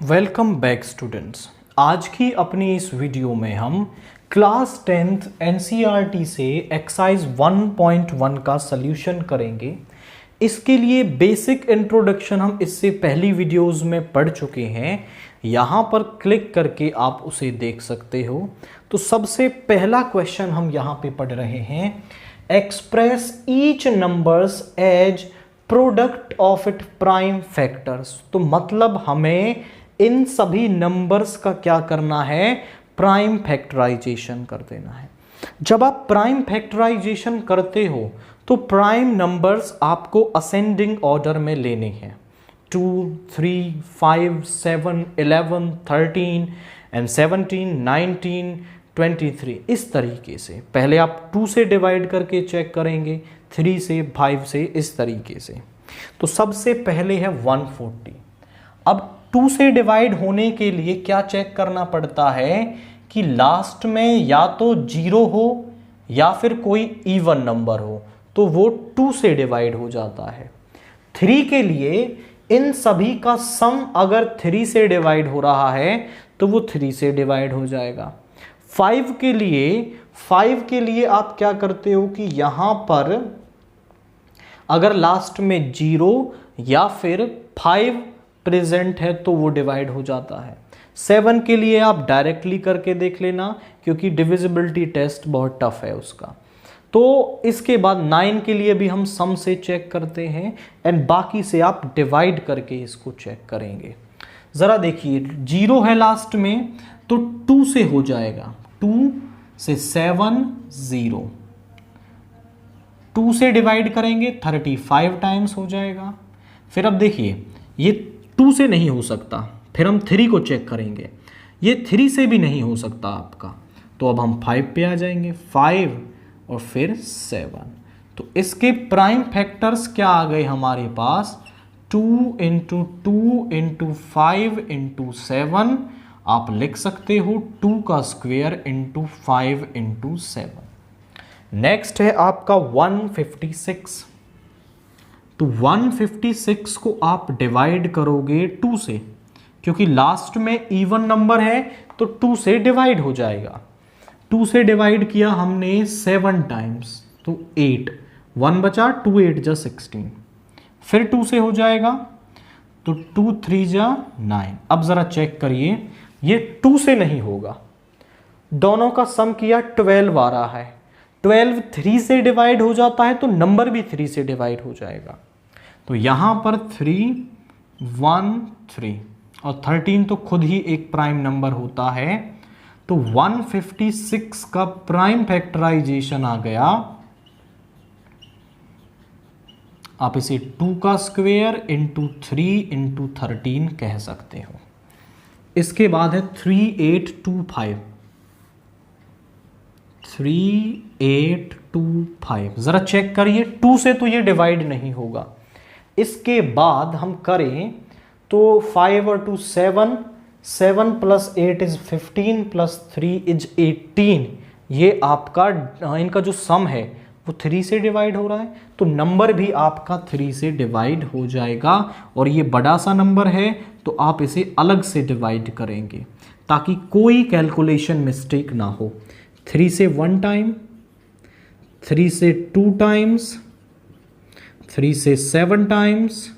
Welcome back students. आज की अपनी इस वीडियो में हम क्लास 10th एनसीईआरटी से एक्सरसाइज 1.1 का सल्यूशन करेंगे। इसके लिए बेसिक इंट्रोडक्शन हम इससे पहली वीडियोस में पढ़ चुके हैं। यहाँ पर क्लिक करके आप उसे देख सकते हो। तो सबसे पहला क्वेश्चन हम यहाँ पे पढ़ रहे हैं, express each numbers as product of it prime factors. तो मतलब हमें इन सभी नंबर्स का क्या करना है, प्राइम फैक्टराइजेशन कर देना है। जब आप प्राइम फैक्टराइजेशन करते हो तो प्राइम नंबर्स आपको असेंडिंग ऑर्डर में लेने हैं, 2, 3, 5, 7, 11, 13 एंड 17, 19, 23। इस तरीके से पहले आप 2 से डिवाइड करके चेक करेंगे, 3 से, 5 से, इस तरीके से। तो सबसे पहले है 140। अब 2 से डिवाइड होने के लिए क्या चेक करना पड़ता है कि लास्ट में या तो 0 हो या फिर कोई इवन नंबर हो, तो वो 2 से डिवाइड हो जाता है। 3 के लिए इन सभी का सम अगर 3 से डिवाइड हो रहा है तो वो 3 से डिवाइड हो जाएगा। 5 के लिए आप क्या करते हो कि यहां पर अगर लास्ट में 0 या फिर 5 प्रेजेंट है तो वो डिवाइड हो जाता है। 7 के लिए आप डायरेक्टली करके देख लेना, क्योंकि डिविजिबिलिटी टेस्ट बहुत टफ है उसका। तो इसके बाद 9 के लिए भी हम सम से चेक करते हैं एंड बाकी से आप डिवाइड करके इसको चेक करेंगे। ज़रा देखिए, 0 है लास्ट में तो 2 से हो जाएगा, 2 से 7, 0। 2 से डिवाइड करेंगे 35 टाइम्स हो जाएगा। फिर अब देखिए, ये 2 से नहीं हो सकता, फिर हम 3 को चेक करेंगे, ये 3 से भी नहीं हो सकता आपका, तो अब हम 5 पे आ जाएंगे, 5 और फिर 7। तो इसके प्राइम फैक्टर्स क्या आ गए हमारे पास, 2 इंटू 2 इंटू 5 इंटू 7। आप लिख सकते हो 2 का स्क्वायर इंटू 5 इंटू 7। नेक्स्ट है आपका 156। तो 156 को आप डिवाइड करोगे 2 से, क्योंकि लास्ट में इवन नंबर है तो 2 से डिवाइड हो जाएगा। 2 से डिवाइड किया हमने 7 टाइम्स, तो 8, 1 बचा, 2 8 जा 16। फिर 2 से हो जाएगा तो 2 3 जा 9। अब ज़रा चेक करिए, ये 2 से नहीं होगा, दोनों का सम किया 12 आ रहा है। 12 3 से डिवाइड हो जाता है तो नंबर भी 3 से डिवाइड हो जाएगा। तो यहां पर 3, 1, 3 और 13 तो खुद ही एक प्राइम नंबर होता है। तो 156 का प्राइम फैक्टराइजेशन आ गया, आप इसे 2 का स्क्वायर इंटू 3 इंटू 13 कह सकते हो। इसके बाद है 3825। 3825 जरा चेक करिए, 2 से तो ये डिवाइड नहीं होगा। इसके बाद हम करें तो 5 और 2 7, 7 प्लस 8 इज 15 प्लस 3 इज 18। ये आपका इनका जो सम है वो 3 से डिवाइड हो रहा है, तो नंबर भी आपका 3 से डिवाइड हो जाएगा। और ये बड़ा सा नंबर है तो आप इसे अलग से डिवाइड करेंगे ताकि कोई कैलकुलेशन मिस्टेक ना हो। 3 से 1 टाइम, 3 से 2 टाइम्स, 3 से 7 टाइम्स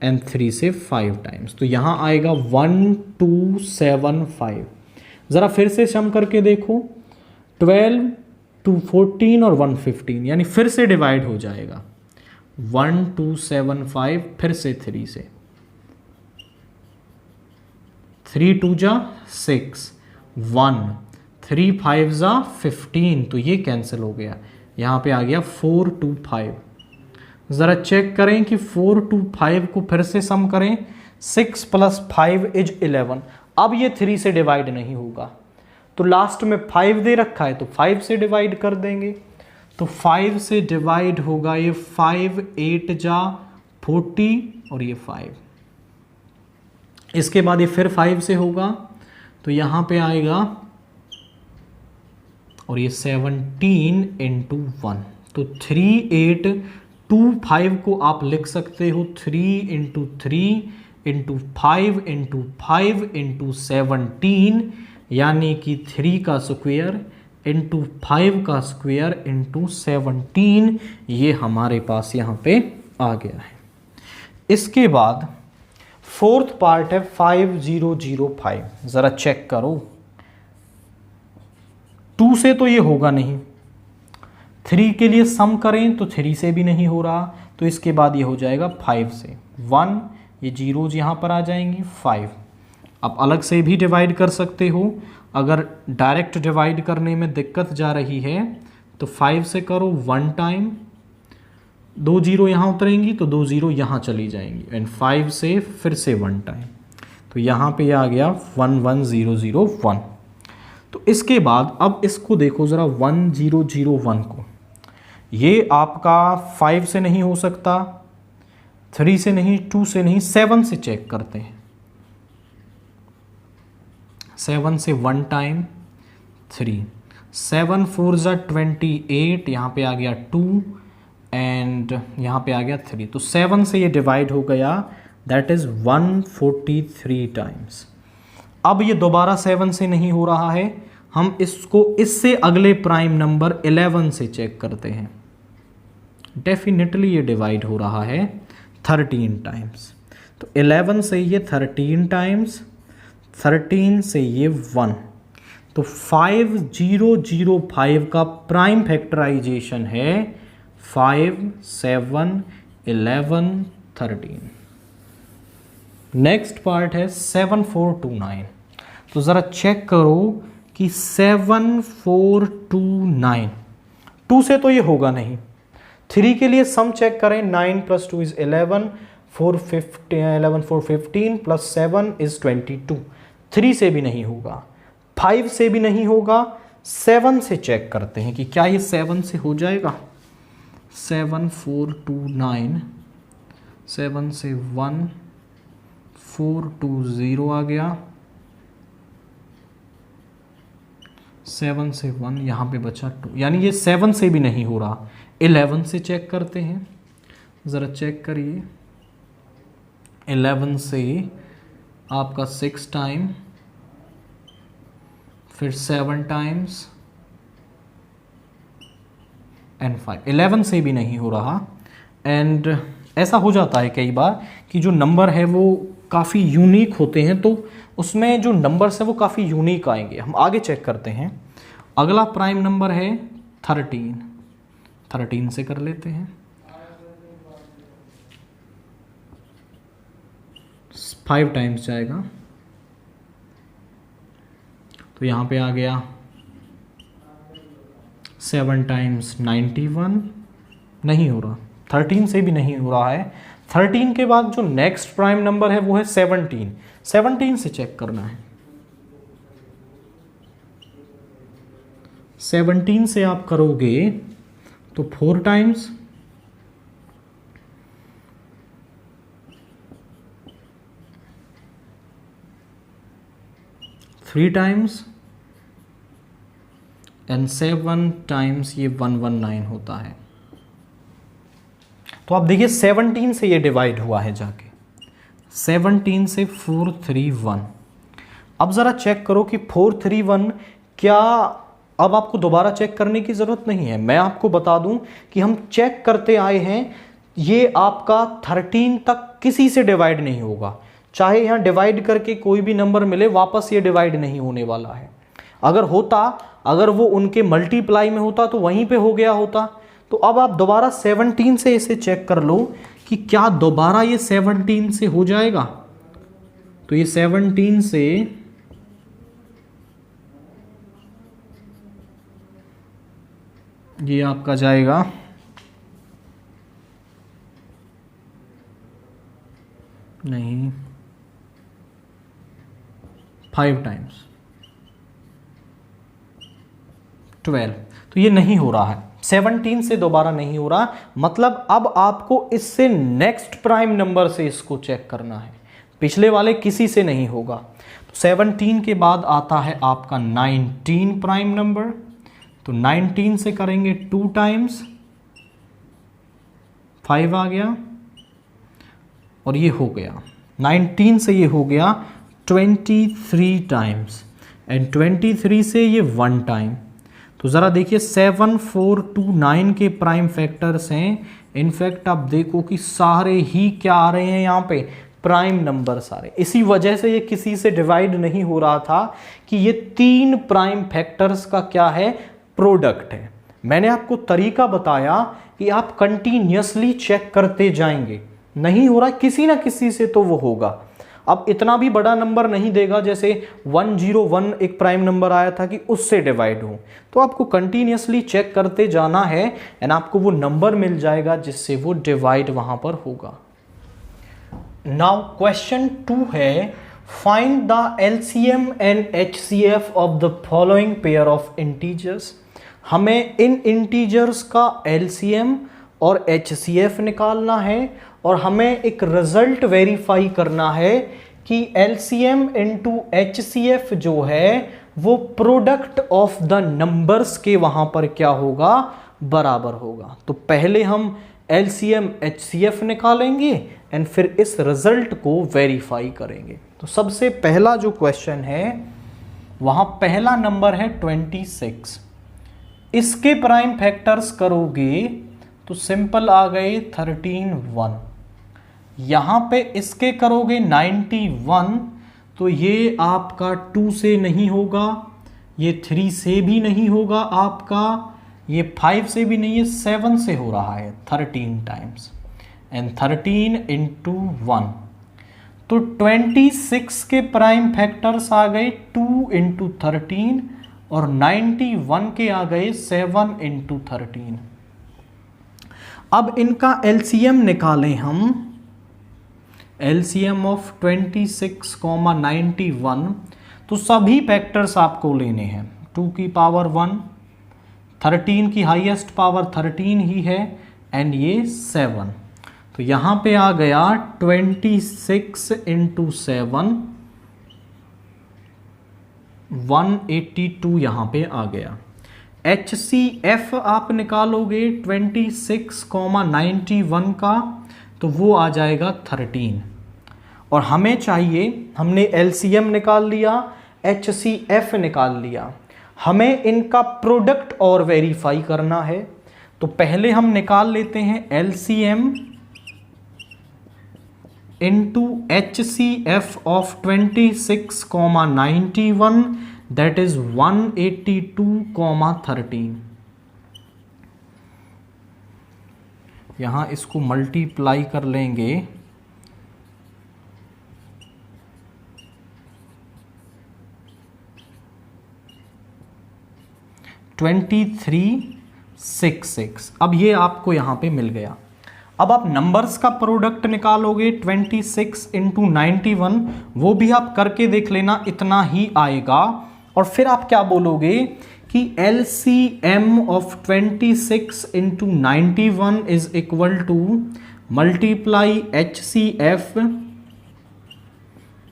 एंड 3 से 5 टाइम्स। तो यहां आएगा 1275। ज़रा फिर से सम करके देखो, 12, 2, 14 और 115, यानी फिर से डिवाइड हो जाएगा। 1275 फिर से 3 से, 3 2 जा 6, 1, 3 5 जा 15, तो ये कैंसिल हो गया। यहाँ पे आ गया 425। ज़रा चेक करें कि 425 को फिर से सम करें, 6 प्लस 5 इज 11। अब ये 3 से डिवाइड नहीं होगा, तो लास्ट में 5 दे रखा है तो 5 से डिवाइड कर देंगे। तो 5 से डिवाइड होगा ये 5, 8 जा 40 और ये 5। इसके बाद ये फिर 5 से होगा तो यहाँ पे आएगा और ये 17 इंटू 1, तो 3825 को आप लिख सकते हो 3 इंटू 3 इंटू 5 इंटू 5 इंटू 17 यानी कि 3 का स्क्वायर इंटू 5 का स्क्वायर इंटू 17, ये हमारे पास यहाँ पे आ गया है। इसके बाद फोर्थ पार्ट है 5005। ज़रा चेक करो, 2 से तो ये होगा नहीं, 3 के लिए सम करें तो 3 से भी नहीं हो रहा, तो इसके बाद ये हो जाएगा 5 से 1, ये जीरोज यहाँ पर आ जाएंगी 5। आप अलग से भी डिवाइड कर सकते हो, अगर डायरेक्ट डिवाइड करने में दिक्कत जा रही है तो 5 से करो 1 टाइम, 2 जीरो यहाँ उतरेंगी तो 2 जीरो यहाँ चली जाएंगी, एंड 5 से फिर से 1 टाइम, तो यहाँ पे आ गया 11001। तो इसके बाद अब इसको देखो ज़रा 1001 को, ये आपका 5 से नहीं हो सकता, 3 से नहीं, 2 से नहीं, 7 से चेक करते हैं। 7 से 1 टाइम 3, 7 4 ज़ा 28, यहाँ पे आ गया 2 एंड यहाँ पे आ गया 3, तो 7 से ये डिवाइड हो गया, दैट इज़ 143 टाइम्स। अब ये दोबारा 7 से नहीं हो रहा है, हम इसको इससे अगले प्राइम नंबर 11 से चेक करते हैं। डेफिनेटली ये डिवाइड हो रहा है 13 टाइम्स, तो 11 से ये 13 टाइम्स, 13 से ये 1, तो 5005 का प्राइम फैक्टराइजेशन है 5 7 11 13। नेक्स्ट पार्ट है 7429। तो ज़रा चेक करो कि 7429, 2 से तो ये होगा नहीं, 3 के लिए सम चेक करें, 9 + 2 = 11, 11 4 15 + 7 = 22, 3 से भी नहीं होगा, 5 से भी नहीं होगा, 7 से चेक करते हैं कि क्या ये 7 से हो जाएगा। 7429, 7 से 1 420 आ गया, 7 से 1 यहाँ पे बचा 2, यानी ये 7 से भी नहीं हो रहा। 11 से चेक करते हैं, ज़रा चेक करिए, 11 से आपका 6 टाइम, फिर 7 टाइम्स एंड 5, 11 से भी नहीं हो रहा। एंड ऐसा हो जाता है कई बार कि जो नंबर है वो काफ़ी यूनिक होते हैं, तो उसमें जो नंबर्स हैं वो काफ़ी यूनिक आएंगे। हम आगे चेक करते हैं। अगला प्राइम नंबर है 13, 13 से कर लेते हैं। 5 टाइम्स जाएगा, तो यहाँ पे आ गया 7 टाइम्स 91, नहीं हो रहा, 13 से भी नहीं हो रहा है। 13 के बाद जो नेक्स्ट प्राइम नंबर है वो है 17, 17 से चेक करना है। 17 से आप करोगे तो 4 टाइम्स, 3 टाइम्स एंड 7 टाइम्स, ये 119 होता है। तो आप देखिए 17 से ये डिवाइड हुआ है जाके, 17 से 431। अब ज़रा चेक करो कि 431 क्या, अब आपको दोबारा चेक करने की ज़रूरत नहीं है, मैं आपको बता दूं कि हम चेक करते आए हैं, ये आपका 13 तक किसी से डिवाइड नहीं होगा, चाहे यहाँ डिवाइड करके कोई भी नंबर मिले वापस ये डिवाइड नहीं होने वाला है। अगर होता, अगर वो उनके मल्टीप्लाई में होता तो वहीं पे हो गया होता। तो अब आप दोबारा 17 से इसे चेक कर लो कि क्या दोबारा ये 17 से हो जाएगा। तो ये 17 से ये आपका जाएगा नहीं 5 टाइम्स 12, तो ये नहीं हो रहा है, 17 से दोबारा नहीं हो रहा। मतलब अब आपको इससे नेक्स्ट प्राइम नंबर से इसको चेक करना है, पिछले वाले किसी से नहीं होगा। तो 17 के बाद आता है आपका 19 प्राइम नंबर, तो 19 से करेंगे 2 टाइम्स, 5 आ गया और ये हो गया 19 से ये हो गया 23 टाइम्स, एंड 23 से ये 1 टाइम। तो ज़रा देखिए 7, 4, 2, 9 के प्राइम फैक्टर्स हैं। इनफैक्ट आप देखो कि सारे ही क्या आ रहे हैं यहाँ पे, प्राइम नंबर सारे। इसी वजह से ये किसी से डिवाइड नहीं हो रहा था कि ये 3 प्राइम फैक्टर्स का क्या है, प्रोडक्ट है। मैंने आपको तरीका बताया कि आप कंटिन्यूसली चेक करते जाएंगे, नहीं हो रहा किसी ना किसी से तो वो होगा। अब इतना भी बड़ा नंबर नहीं देगा, जैसे 101 एक प्राइम नंबर आया था कि उससे डिवाइड हो, तो आपको कंटिन्यूसली चेक करते जाना है एंड आपको वो नंबर मिल जाएगा जिससे वो डिवाइड वहां पर होगा। नाउ क्वेश्चन 2 है, find the LCM and HCF of the following pair of integers. हमें इन इंटीजर्स का एलसीएम और एचसीएफ निकालना है और हमें एक रिजल्ट वेरीफाई करना है कि एलसीएम इंटू एचसीएफ जो है वो प्रोडक्ट ऑफ द नंबर्स के वहां पर क्या होगा, बराबर होगा। तो पहले हम एलसीएम एचसीएफ निकालेंगे एंड फिर इस रिजल्ट को वेरीफाई करेंगे। तो सबसे पहला जो क्वेश्चन है वहां पहला नंबर है 26। इसके प्राइम फैक्टर्स करोगे तो सिंपल आ गए 13, 1। यहां पे इसके करोगे 91 तो ये आपका 2 से नहीं होगा, ये 3 से भी नहीं होगा आपका, ये 5 से भी नहीं है, 7 से हो रहा है 13 टाइम्स, एंड 13 इंटू 1। तो 26 के प्राइम फैक्टर्स आ गए 2 इंटू 13 और 91 के आ गए 7 इंटू 13। अब इनका एलसीएम निकालें हम, एलसीएम ऑफ 26, 91। तो सभी फैक्टर्स आपको लेने हैं, 2 की पावर 1, 13 की हाईएस्ट पावर 13 ही है, एंड ये 7। तो यहां पे आ गया 26 इंटू 7, 182 यहां पे आ गया। HCF आप निकालोगे 26, 91 का, तो वो आ जाएगा 13। और हमें चाहिए, हमने LCM निकाल लिया, HCF निकाल लिया, हमें इनका प्रोडक्ट और वेरीफाई करना है। तो पहले हम निकाल लेते हैं LCM into HCF of 26, 91, that is 182, 13। यहां इसको मल्टीप्लाई कर लेंगे, $2366। अब ये आपको यहां पे मिल गया। अब आप नंबर्स का प्रोडक्ट निकालोगे 26 इंटू 91, वो भी आप करके देख लेना, इतना ही आएगा। और फिर आप क्या बोलोगे कि LCM of 26 into 91 is equal to multiply HCF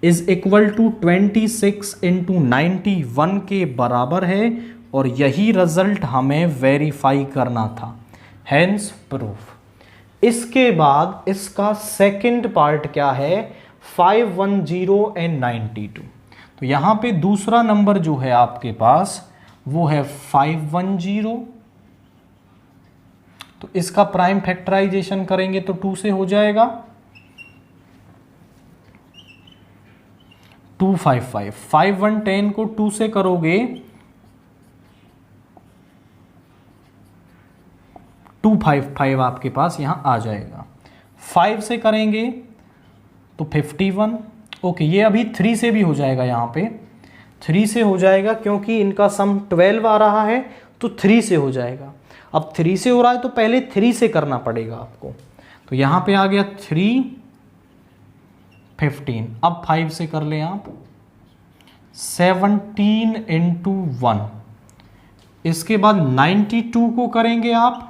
is equal to 26 into 91 के बराबर है, और यही रिजल्ट हमें वेरीफाई करना था, हेंस प्रूफ। इसके बाद इसका सेकंड पार्ट क्या है, 510 एंड 92। तो यहां पे दूसरा नंबर जो है आपके पास वो है 510। तो इसका प्राइम फैक्टराइजेशन करेंगे तो 2 से हो जाएगा, 255। 5110 को 2 से करोगे 255 आपके पास यहां आ जाएगा। 5 से करेंगे तो 51। ओके, ये अभी 3 से भी हो जाएगा, यहां पे 3 से हो जाएगा क्योंकि इनका सम 12 आ रहा है, तो 3 से हो जाएगा। अब 3 से हो रहा है तो पहले 3 से करना पड़ेगा आपको। तो यहां पे आ गया 3, 15। अब 5 से कर लें आप, 17 इंटू 1। इसके बाद 92 को करेंगे आप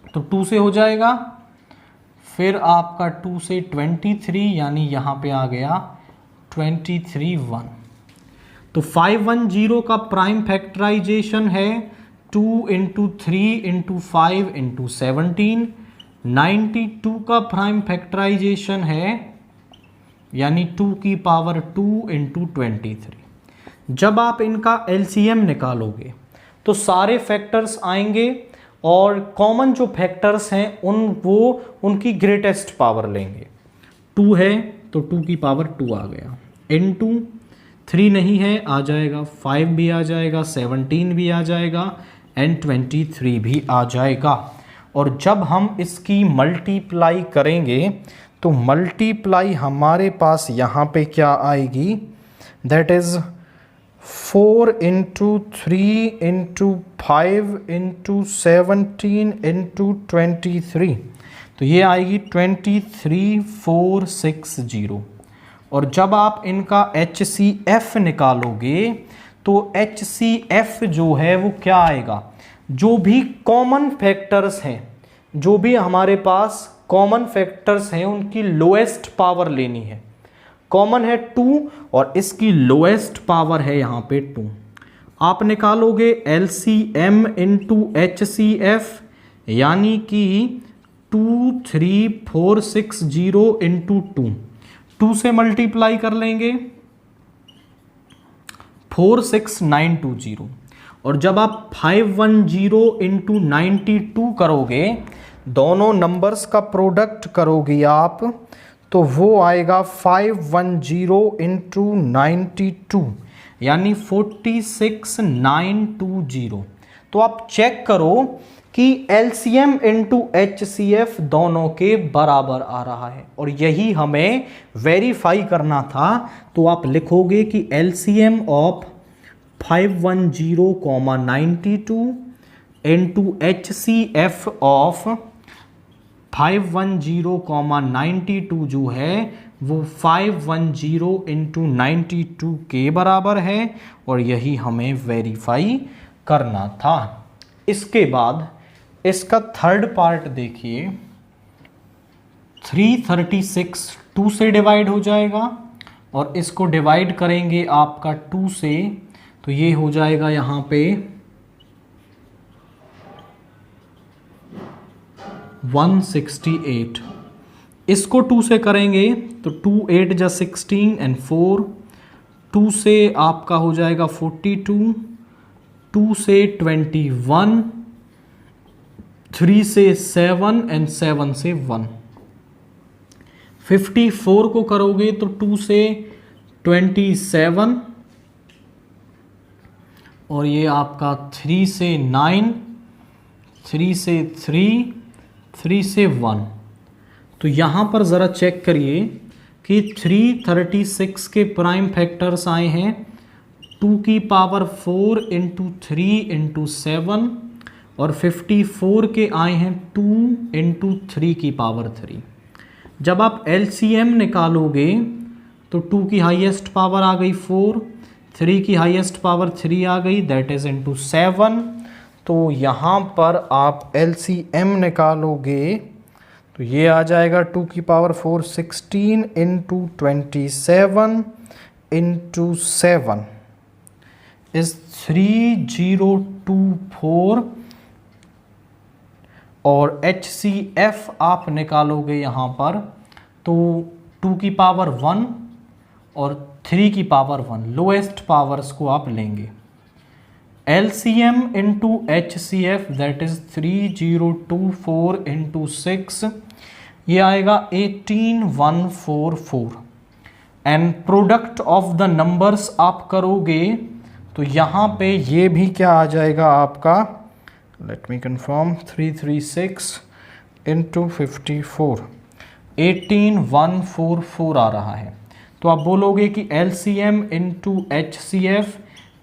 तो 2 से हो जाएगा, फिर आपका 2 से 23, यानी यहां पे आ गया 23, 1। तो 510 का प्राइम फैक्टराइजेशन है 2 इंटू 3 इंटू 5 इंटू 17। 92 का प्राइम फैक्टराइजेशन है यानी 2 की पावर 2 इंटू 23। जब आप इनका एलसीएम निकालोगे तो सारे फैक्टर्स आएंगे और कॉमन जो फैक्टर्स हैं उनकी ग्रेटेस्ट पावर लेंगे। 2 है तो 2 की पावर 2 आ गया, इनटू 3 नहीं है आ जाएगा, 5 भी आ जाएगा, 17 भी आ जाएगा एंड 23 भी आ जाएगा। और जब हम इसकी मल्टीप्लाई करेंगे तो मल्टीप्लाई हमारे पास यहाँ पे क्या आएगी, that is 4 into 3 into 5 into 17 into 23, तो ये आएगी 23460। और जब आप इनका HCF निकालोगे तो HCF जो है वो क्या आएगा, जो भी कॉमन फैक्टर्स हैं, जो भी हमारे पास कॉमन फैक्टर्स हैं उनकी लोएस्ट पावर लेनी है। कॉमन है 2 और इसकी लोएस्ट पावर है यहाँ पे 2। आप निकालोगे LCM इंटू HCF, यानी कि 23460 इंटू 2 से मल्टीप्लाई कर लेंगे 46920। और जब आप 510 इंटू 92 करोगे, दोनों नंबर्स का प्रोडक्ट करोगे आप, तो वो आएगा 510 इंटू 92, यानी 46920। तो आप चेक करो कि LCM इंटू HCF दोनों के बराबर आ रहा है और यही हमें वेरीफाई करना था। तो आप लिखोगे कि LCM of 510,92 into HCF of 510,92 जो है वो 510 इंटू 92 के बराबर है और यही हमें वेरीफाई करना था। इसके बाद इसका थर्ड पार्ट देखिए, 336 2 से डिवाइड हो जाएगा और इसको डिवाइड करेंगे आपका 2 से, तो ये हो जाएगा यहाँ पे 168। इसको 2 से करेंगे तो 2 8 जा 16 एंड 4, 2 से आपका हो जाएगा 42, 2 से 21, 3 से 7 एंड 7 से 1। 54 को करोगे तो 2 से 27 और ये आपका 3 से 9, 3 से 3, 3 से 1। तो यहाँ पर ज़रा चेक करिए कि 336 के प्राइम फैक्टर्स आए हैं 2 की पावर 4 इंटू 3 इंटू 7 और 54 के आए हैं 2 इंटू 3 की पावर 3। जब आप LCM निकालोगे तो 2 की हाईएस्ट पावर आ गई 4, 3 की हाईएस्ट पावर 3 आ गई, दैट इज़ इंटू 7। तो यहाँ पर आप LCM निकालोगे तो ये आ जाएगा 2 की पावर 4 16 इंटू 27 इंटू 7 इज 3024 और HCF आप निकालोगे यहाँ पर तो 2 की पावर 1 और 3 की पावर 1 लोएस्ट पावर्स को आप लेंगे। LCM into HCF that is 3024 into 6, ये आएगा 18144 and product of the numbers आप करोगे तो यहाँ पे ये भी क्या आ जाएगा आपका, लेट मी कंफर्म, 336 इंटू 54 18144 आ रहा है। तो आप बोलोगे कि LCM into HCF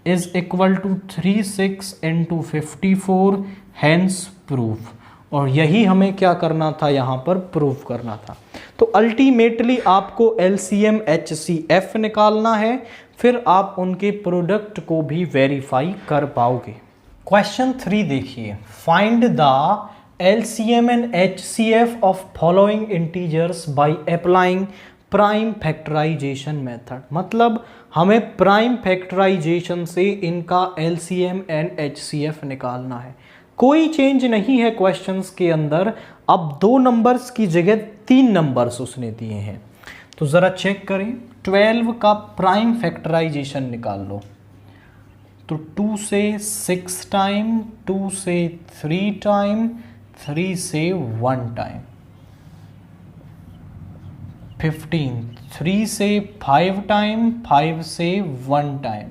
is equal to 36 into 54, hence proof. और यही हमें क्या करना था, यहाँ पर प्रूफ करना था। तो अल्टीमेटली आपको LCM HCF निकालना है, फिर आप उनके प्रोडक्ट को भी वेरीफाई कर पाओगे। क्वेश्चन 3 देखिए, find the LCM and HCF of following integers by applying prime factorization method. मतलब हमें प्राइम फैक्टराइजेशन से इनका LCM एंड HCF निकालना है। कोई चेंज नहीं है क्वेश्चंस के अंदर, अब 2 नंबर्स की जगह 3 नंबर्स उसने दिए हैं। तो ज़रा चेक करें, 12 का प्राइम फैक्टराइजेशन निकाल लो। तो 2 से 6 टाइम, 2 से 3 टाइम, 3 से 1 टाइम, 15, 3 से 5 टाइम, 5 से 1 टाइम,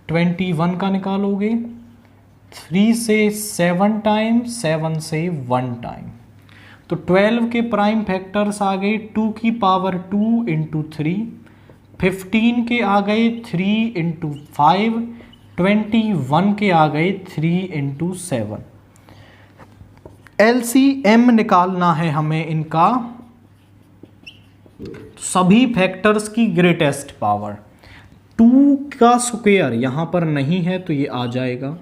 21 का निकालोगे 3 से 7 टाइम, 7 से 1 टाइम। तो 12 के प्राइम फैक्टर्स आ गए 2 की पावर 2 इंटू 3, 15 के आ गए 3 इंटू 5, 21 के आ गए 3 इंटू 7। LCM निकालना है हमें इनका, सभी फैक्टर्स की ग्रेटेस्ट पावर। 2 का स्क्वायर यहाँ पर नहीं है तो ये आ जाएगा,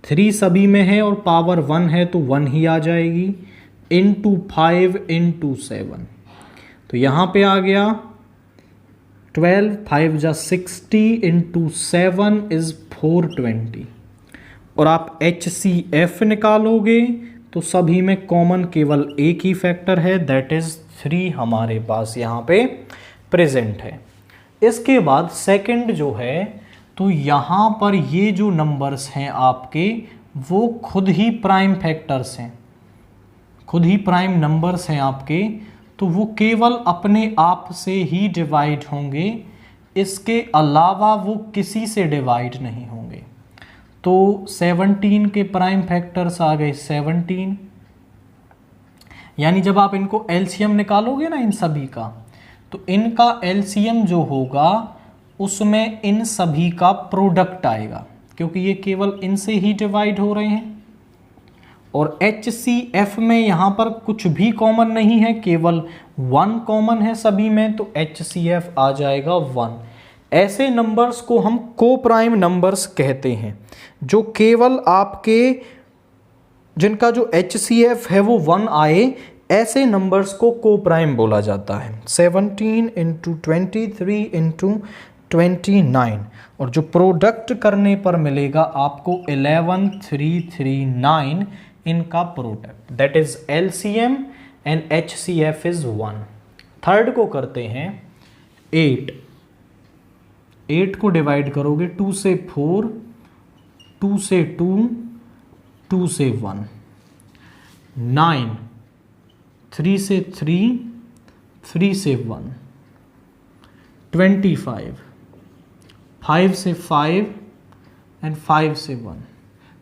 3 सभी में है और पावर 1 है तो 1 ही आ जाएगी, इंटू 5 इंटू 7। तो यहाँ पे आ गया 12, 5 जा 60 इंटू 7 इज 420। और आप HCF निकालोगे तो सभी में कॉमन केवल एक ही फैक्टर है, दैट इज 3 हमारे पास यहाँ पे प्रेजेंट है। इसके बाद सेकंड जो है, तो यहाँ पर ये जो नंबर्स हैं आपके वो खुद ही प्राइम फैक्टर्स हैं, खुद ही प्राइम नंबर्स हैं आपके, तो वो केवल अपने आप से ही डिवाइड होंगे, इसके अलावा वो किसी से डिवाइड नहीं होंगे। तो 17 के प्राइम फैक्टर्स आ गए 17, यानी जब आप इनको LCM निकालोगे ना इन सभी का, तो इनका LCM जो होगा उसमें इन सभी का प्रोडक्ट आएगा, क्योंकि ये केवल इनसे ही डिवाइड हो रहे हैं। और HCF में यहाँ पर कुछ भी कॉमन नहीं है, केवल 1 कॉमन है सभी में, तो HCF आ जाएगा 1। ऐसे नंबर्स को हम को प्राइम नंबर्स कहते हैं, जो केवल आपके जिनका जो HCF है वो 1 आए, ऐसे नंबर्स को को प्राइम बोला जाता है। 17 इंटू 23 इंटू 29, और जो प्रोडक्ट करने पर मिलेगा आपको 11339 इनका product, that is LCM and HCF is 1। Third को करते हैं 8 को डिवाइड करोगे 2 से 4, 2 से 2, 2 से 1, 9, 3 से 3, 3 से 1, 25, 5 से 5 एंड 5 से 1।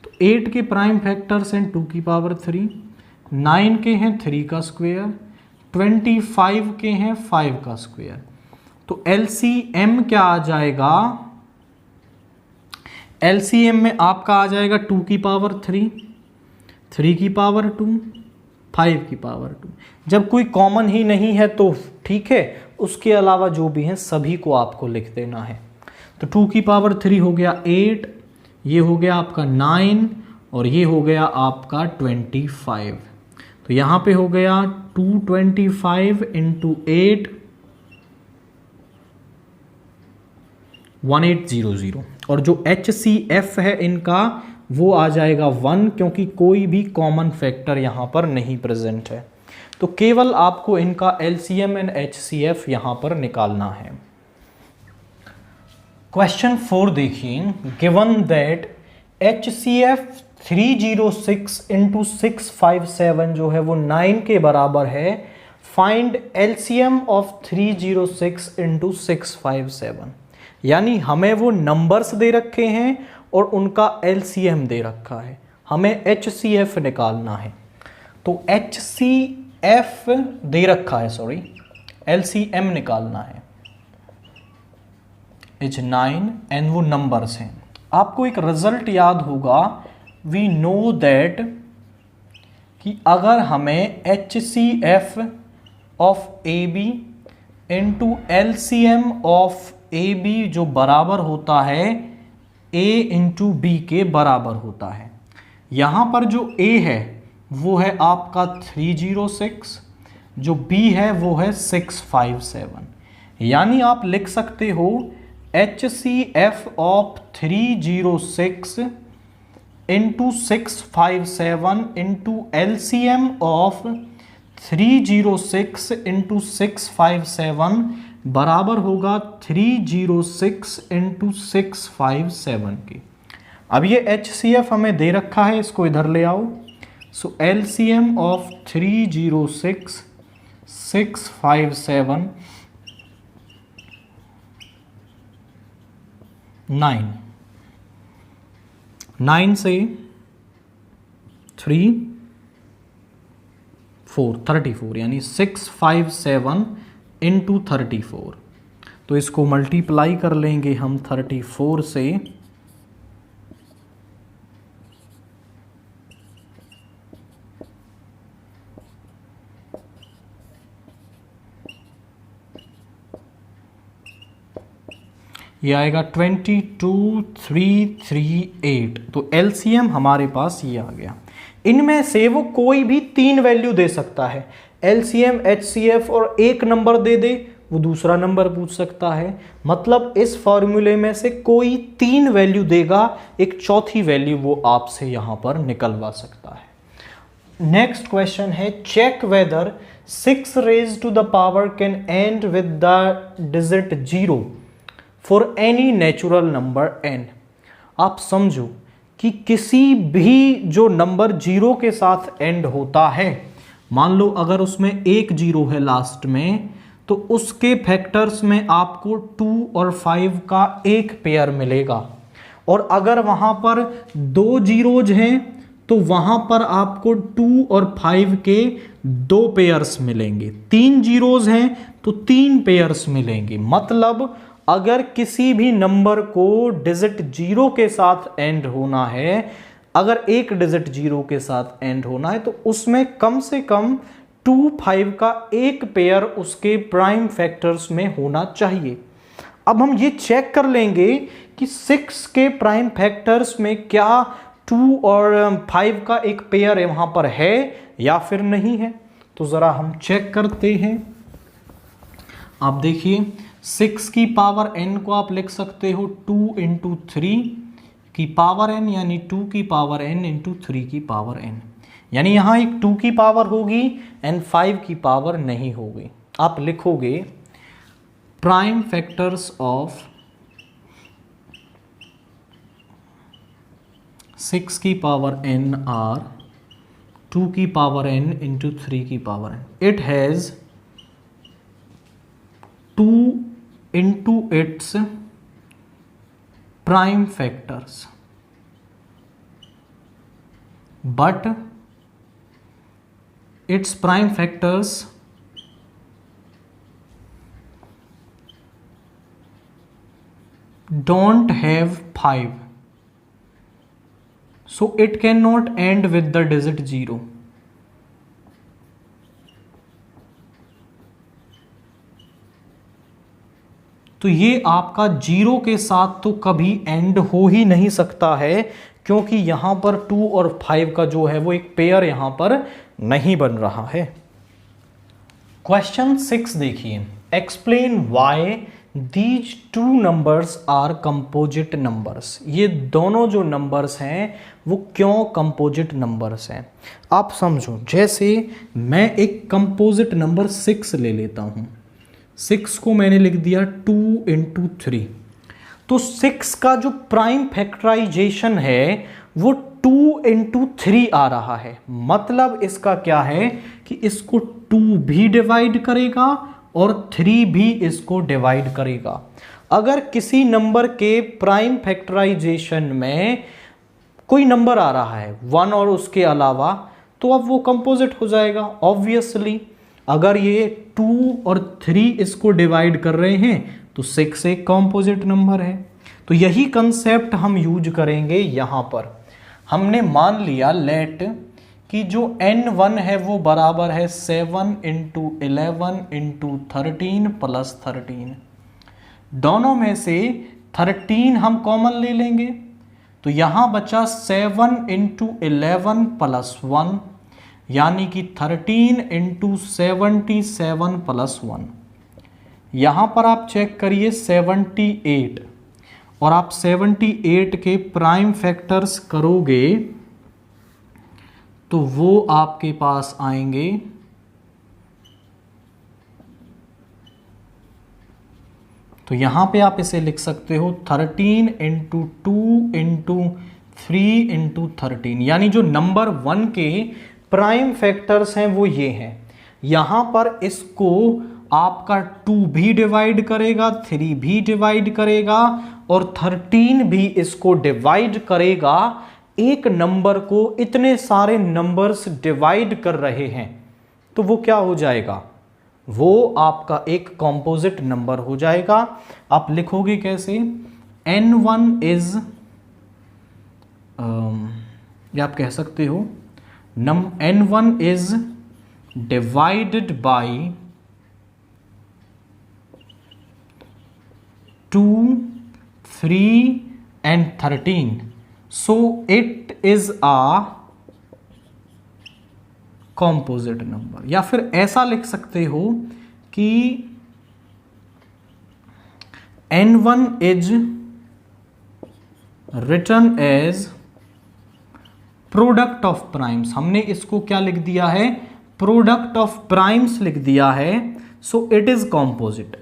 तो 8 के प्राइम फैक्टर्स हैं 2 की पावर 3, 9 के हैं 3 का स्क्वायर, 25 के हैं 5 का स्क्वायर। तो LCM क्या आ जाएगा, LCM में आपका आ जाएगा 2 की पावर 3, 3 की पावर 2, 5 की पावर 2। जब कोई कॉमन ही नहीं है तो ठीक है, उसके अलावा जो भी हैं सभी को आपको लिख देना है। तो 2 की पावर 3 हो गया 8, ये हो गया आपका 9, और ये हो गया आपका 25। तो यहाँ पे हो गया 225 इंटू 8, 1800। और जो HCF है इनका वो आ जाएगा 1, क्योंकि कोई भी कॉमन फैक्टर यहाँ पर नहीं प्रेजेंट है। तो केवल आपको इनका LCM एंड HCF यहाँ पर निकालना है। क्वेश्चन 4 देखिए, गिवन दैट HCF 306 इंटू 657 जो है वो 9 के बराबर है, फाइंड LCM ऑफ 306 इंटू 657। यानी हमें वो नंबर्स दे रखे हैं और उनका LCM दे रखा है, हमें HCF निकालना है। तो HCF दे रखा है, सॉरी LCM निकालना है, इज 9 एंड वो नंबर्स हैं। आपको एक रिजल्ट याद होगा, वी नो दैट कि अगर हमें HCF of AB into LCM of AB जो बराबर होता है A इंटू B के बराबर होता है। यहाँ पर जो A है वो है आपका 306, जो B है वो है 657। यानी आप लिख सकते हो HCF of 306 into 657 into LCM of 306 into 657 बराबर होगा 306 इंटू 657 के। अब ये HCF हमें दे रखा है, इसको इधर ले आओ। सो LCM ऑफ 306 657 9 से 3 4 34 यानी 657 इंटू 34। तो इसको मल्टीप्लाई कर लेंगे हम 34 से। ये आएगा 22338। तो एलसीएम हमारे पास ये आ गया। इनमें से वो कोई भी 3 वैल्यू दे सकता है। एलसीएम, एचसीएफ और एक नंबर दे दे, वो दूसरा नंबर पूछ सकता है। मतलब इस फॉर्मूले में से कोई 3 वैल्यू देगा, एक चौथी वैल्यू वो आपसे यहां पर निकलवा सकता है। नेक्स्ट क्वेश्चन है, check whether 6 raise to the power can end with the digit 0 for any natural number n। आप समझो कि किसी भी जो नंबर 0 के साथ एंड होता है, मान लो अगर उसमें एक 0 है लास्ट में, तो उसके फैक्टर्स में आपको 2 और 5 का एक पेयर मिलेगा। और अगर वहां पर 2 जीरोज हैं तो वहां पर आपको 2 और 5 के 2 पेयर्स मिलेंगे। 3 जीरोज हैं तो 3 पेयर्स मिलेंगे। मतलब अगर किसी भी नंबर को डिजिट 0 के साथ एंड होना है, अगर एक डिजिट 0 के साथ एंड होना है, तो उसमें कम से कम 2, 5 का एक पेयर उसके प्राइम फैक्टर्स में होना चाहिए। अब हम ये चेक कर लेंगे कि 6 के प्राइम फैक्टर्स में क्या 2 और 5 का एक पेयर वहां पर है या फिर नहीं है। तो जरा हम चेक करते हैं। आप देखिए 6 की पावर n को आप लिख सकते हो 2 इंटू 3 की पावर n, यानी 2 की पावर n इंटू 3 की पावर n। यानी यहां एक 2 की पावर होगी एंड 5 की पावर नहीं होगी। आप लिखोगे प्राइम फैक्टर्स ऑफ 6 की पावर n आर 2 की पावर n इंटू 3 की power n। It has 2 into its prime factors, but its prime factors don't have 5, so it cannot end with the digit 0. तो ये आपका 0 के साथ तो कभी एंड हो ही नहीं सकता है, क्योंकि यहां पर 2 और 5 का जो है वो एक पेयर यहां पर नहीं बन रहा है। क्वेश्चन 6 देखिए, explain why these 2 numbers are composite numbers. ये दोनों जो नंबर्स हैं वो क्यों कंपोजिट नंबर्स हैं। आप समझो, जैसे मैं एक कंपोजिट नंबर 6 ले लेता हूं। 6 को मैंने लिख दिया 2 इंटू 3। तो 6 का जो प्राइम फैक्टराइजेशन है वो 2 इंटू 3 आ रहा है। मतलब इसका क्या है कि इसको 2 भी डिवाइड करेगा और 3 भी इसको डिवाइड करेगा। अगर किसी नंबर के प्राइम फैक्टराइजेशन में कोई नंबर आ रहा है 1 और उसके अलावा, तो अब वो कंपोजिट हो जाएगा ऑब्वियसली। अगर ये 2 और 3 इसको डिवाइड कर रहे हैं तो 6 एक कंपोजिट नंबर है। तो यही कंसेप्ट हम यूज करेंगे यहां पर। हमने मान लिया लेट कि जो n1 है वो बराबर है 7 इंटू 11 इंटू 13 प्लस 13। दोनों में से 13 हम कॉमन ले लेंगे, तो यहां बचा 7 इंटू 11 प्लस 1, यानी कि 13 इंटू 77 प्लस 1। यहां पर आप चेक करिए 78, और आप 78 के प्राइम फैक्टर्स करोगे तो वो आपके पास आएंगे तो यहाँ पे आप इसे लिख सकते हो 13 इंटू 2 इंटू 3 इंटू 13, यानी जो नंबर 1 के प्राइम फैक्टर्स हैं वो ये हैं। यहाँ पर इसको आपका 2 भी डिवाइड करेगा, 3 भी डिवाइड करेगा और 13 भी इसको डिवाइड करेगा। एक नंबर को इतने सारे नंबर्स डिवाइड कर रहे हैं तो वो क्या हो जाएगा, वो आपका एक कॉम्पोजिट नंबर हो जाएगा। आप लिखोगे कैसे, n1 इज या आप कह सकते हो n1 is divided by 2, 3 and 13, so it is a composite number. या फिर ऐसा लिख सकते हो कि n1 is written as product of primes. हमने इसको क्या लिख दिया है, प्रोडक्ट ऑफ प्राइम्स लिख दिया है, सो इट इज कॉम्पोजिट।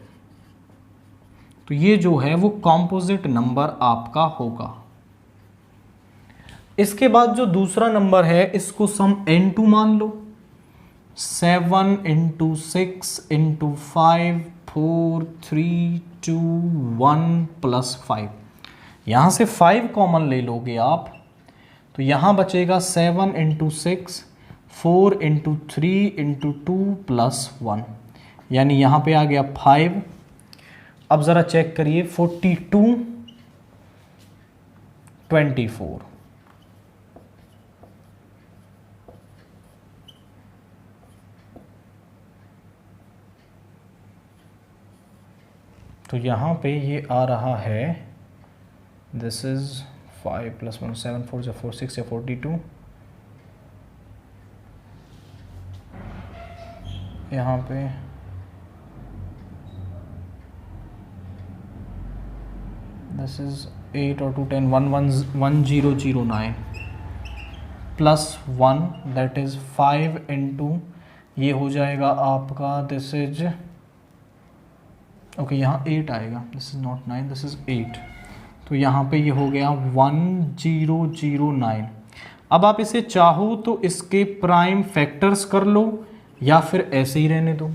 तो ये जो है वो कॉम्पोजिट नंबर आपका होगा। इसके बाद जो दूसरा नंबर है इसको सम n2 मान लो। 7 इंटू 6 इंटू 5 4 3 2 1 प्लस 5। यहाँ से 5 कॉमन ले लोगे आप तो यहाँ बचेगा 7 इंटू 6 4 इंटू 3 इंटू 2 प्लस 1, यानी यहाँ पे आ गया 5। अब ज़रा चेक करिए 42 24। तो यहाँ पे ये आ रहा है, दिस इज 5 + 1 7 4 या 4 6 या 42। यहाँ पे दिस इज 8 और 2 10 1009 प्लस 1 दैट इज 5 इंटू ये हो जाएगा आपका, दिस इज ओके यहाँ 8 आएगा, this is not 9 this is 8। तो यहाँ पे ये हो गया 1009। अब आप इसे चाहो तो इसके प्राइम फैक्टर्स कर लो या फिर ऐसे ही रहने दो।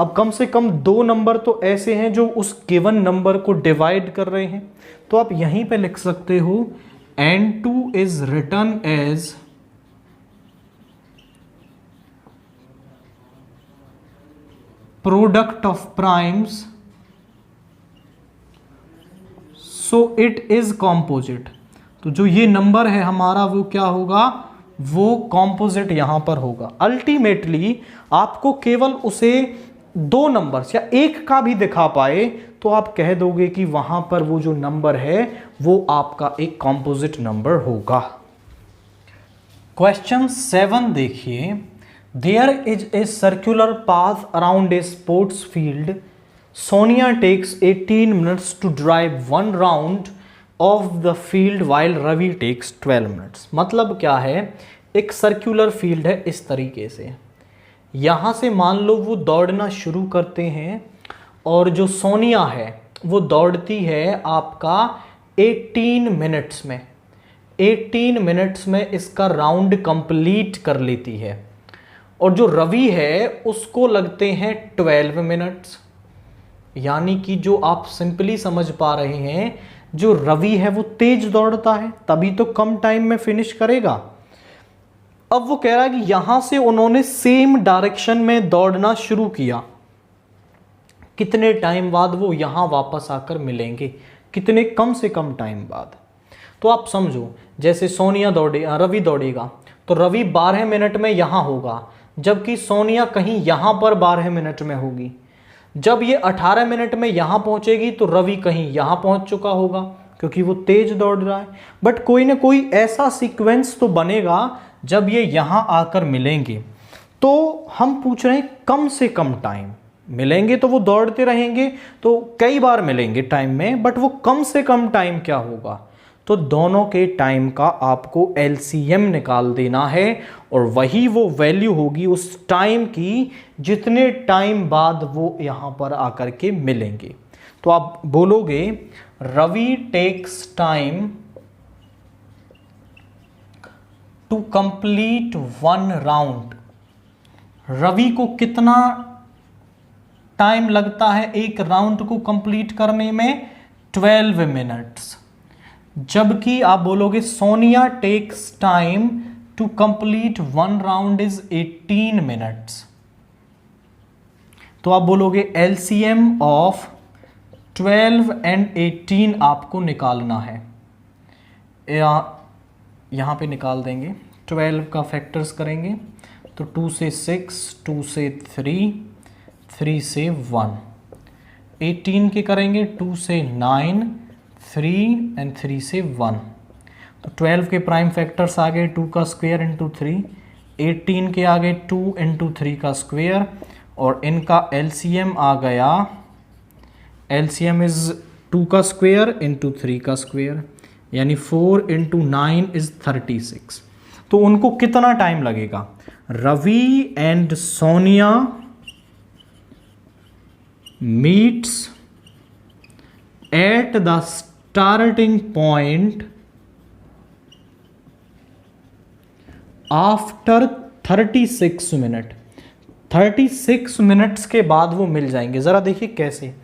अब कम से कम 2 नंबर तो ऐसे हैं जो उस गिवन नंबर को डिवाइड कर रहे हैं, तो आप यहीं पे लिख सकते हो n2 is written as product of primes, so it is composite. तो जो ये नंबर है हमारा वो क्या होगा, वो कॉम्पोजिट यहां पर होगा। अल्टीमेटली आपको केवल उसे 2 नंबर्स या 1 का भी दिखा पाए तो आप कह दोगे कि वहां पर वो जो नंबर है वो आपका एक कॉम्पोजिट नंबर होगा। क्वेश्चन 7 देखिए, there is a circular path around a sports field. Sonia takes 18 minutes to drive 1 round of the field while Ravi takes 12 minutes। मतलब क्या है, एक सर्कुलर फील्ड है इस तरीके से, यहाँ से मान लो वो दौड़ना शुरू करते हैं और जो सोनिया है वो दौड़ती है आपका 18 मिनट्स में। 18 मिनट्स में इसका राउंड कंप्लीट कर लेती है और जो रवि है उसको लगते हैं 12 मिनट्स। यानी कि जो आप सिंपली समझ पा रहे हैं, जो रवि है वो तेज दौड़ता है तभी तो कम टाइम में फिनिश करेगा। अब वो कह रहा है कि यहां से उन्होंने सेम डायरेक्शन में दौड़ना शुरू किया, कितने टाइम बाद वो यहां वापस आकर मिलेंगे, कितने कम से कम टाइम बाद। तो आप समझो जैसे सोनिया रवि दौड़ेगा तो रवि 12 मिनट में यहां होगा, जबकि सोनिया कहीं यहां पर 12 मिनट में होगी। जब ये 18 मिनट में यहां पहुंचेगी तो रवि कहीं यहां पहुंच चुका होगा क्योंकि वो तेज दौड़ रहा है। बट कोई ना कोई ऐसा सीक्वेंस तो बनेगा जब ये यहां आकर मिलेंगे। तो हम पूछ रहे हैं कम से कम टाइम मिलेंगे, तो वो दौड़ते रहेंगे तो कई बार मिलेंगे टाइम में, बट वो कम से कम टाइम क्या होगा, तो दोनों के टाइम का आपको एलसीएम निकाल देना है और वही वो वैल्यू होगी उस टाइम की जितने टाइम बाद वो यहाँ पर आकर के मिलेंगे। तो आप बोलोगे Ravi takes time to complete 1 round. Ravi को कितना टाइम लगता है एक राउंड को कंप्लीट करने में? 12 मिनट्स। जबकि आप बोलोगे Sonia takes time to complete 1 round is 18 minutes. तो आप बोलोगे एलसीएम ऑफ 12 एंड 18 आपको निकालना है। यहां पे निकाल देंगे, 12 का फैक्टर्स करेंगे तो 2 से 6, 2 से 3, 3 से 1। 18 के करेंगे 2 से 9, 3 एंड 3 से 1। तो 12 के प्राइम फैक्टर्स आ गए 2 का स्क्वायर इंटू 3, 18 के आ गए 2 इंटू 3 का स्क्वायर, और इनका एलसीएम आ गया, एलसीएम इज 2 का स्क्वायर इंटू 3 का स्क्वायर, यानी 4 इंटू 9 इज 36। तो उनको कितना टाइम लगेगा? Ravi and Sonia meets at the starting point after 36 minute. 36 minutes के बाद वो मिल जाएंगे। जरा देखिए कैसे,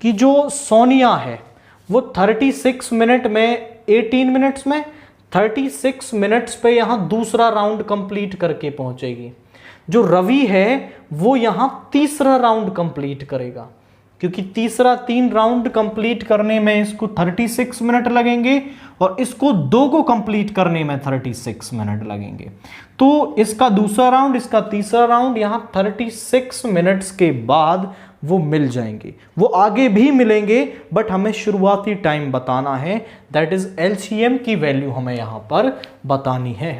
कि जो सोनिया है वो 36 मिनट में, 18 मिनट्स में 36 मिनट्स पे यहां दूसरा राउंड कंप्लीट करके पहुंचेगी। जो रवि है वो यहां तीसरा राउंड कंप्लीट करेगा, क्योंकि तीसरा 3 राउंड कंप्लीट करने में इसको 36 मिनट लगेंगे और इसको 2 को कंप्लीट करने में 36 मिनट लगेंगे। तो इसका दूसरा राउंड, इसका तीसरा राउंड, यहां 36 मिनट्स के बाद वो मिल जाएंगे। वो आगे भी मिलेंगे बट हमें शुरुआती टाइम बताना है, दैट इज एलसीएम की वैल्यू हमें यहां पर बतानी है।